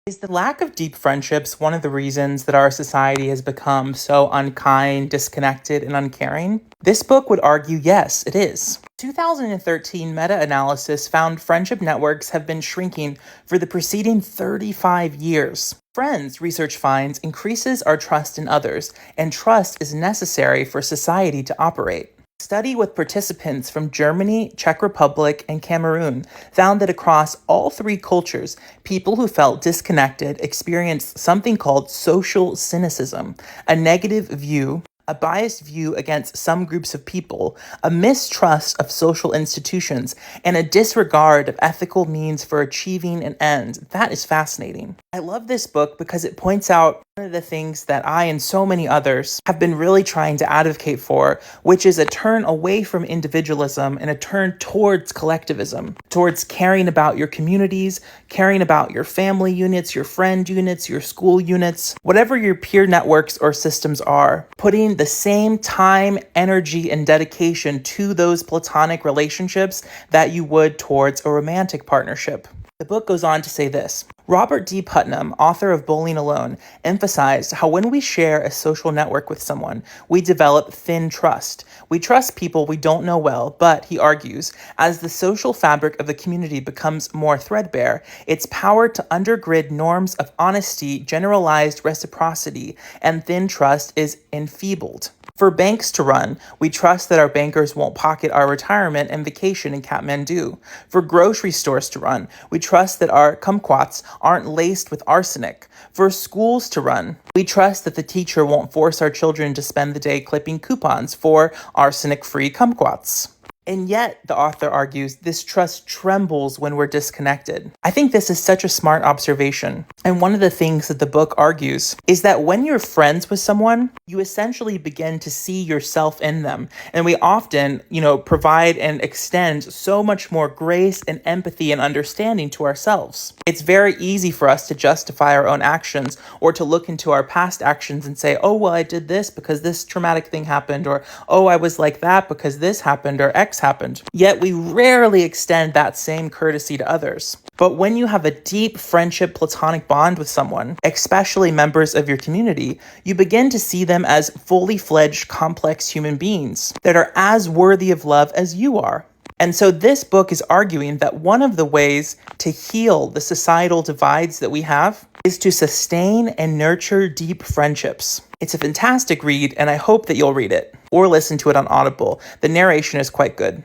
Is the lack of deep friendships one of the reasons that our society has become so unkind, disconnected, and uncaring? This book would argue yes, it is. 2013 meta-analysis found friendship networks have been shrinking for the preceding 35 years. Friends, research finds, increases our trust in others, and trust is necessary for society to operate. A study with participants from Germany, Czech Republic, and Cameroon found that across all three cultures, people who felt disconnected experienced something called social cynicism, a negative view, a biased view against some groups of people, a mistrust of social institutions, and a disregard of ethical means for achieving an end. That is fascinating. I love this book because it points out one of the things that I and so many others have been really trying to advocate for, which is a turn away from individualism and a turn towards collectivism, towards caring about your communities, caring about your family units, your friend units, your school units, whatever your peer networks or systems are, putting the same time, energy, and dedication to those platonic relationships that you would towards a romantic partnership. The book goes on to say this. Robert D. Putnam, author of Bowling Alone, emphasized how when we share a social network with someone, we develop thin trust. We trust people we don't know well, but, he argues, as the social fabric of the community becomes more threadbare, its power to undergird norms of honesty, generalized reciprocity, and thin trust is enfeebled. For banks to run, we trust that our bankers won't pocket our retirement and vacation in Kathmandu. For grocery stores to run, we trust that our kumquats aren't laced with arsenic. For schools to run, we trust that the teacher won't force our children to spend the day clipping coupons for arsenic-free kumquats. And yet, the author argues, this trust trembles when we're disconnected. I think this is such a smart observation. And one of the things that the book argues is that when you're friends with someone, you essentially begin to see yourself in them. And we often, provide and extend so much more grace and empathy and understanding to ourselves. It's very easy for us to justify our own actions or to look into our past actions and say, oh, well, I did this because this traumatic thing happened, or, oh, I was like that because this happened, or X happened. Yet we rarely extend that same courtesy to others. But when you have a deep friendship, platonic bond with someone, especially members of your community, you begin to see them as fully fledged, complex human beings that are as worthy of love as you are. And so this book is arguing that one of the ways to heal the societal divides that we have is to sustain and nurture deep friendships. It's a fantastic read, and I hope that you'll read it or listen to it on Audible. The narration is quite good.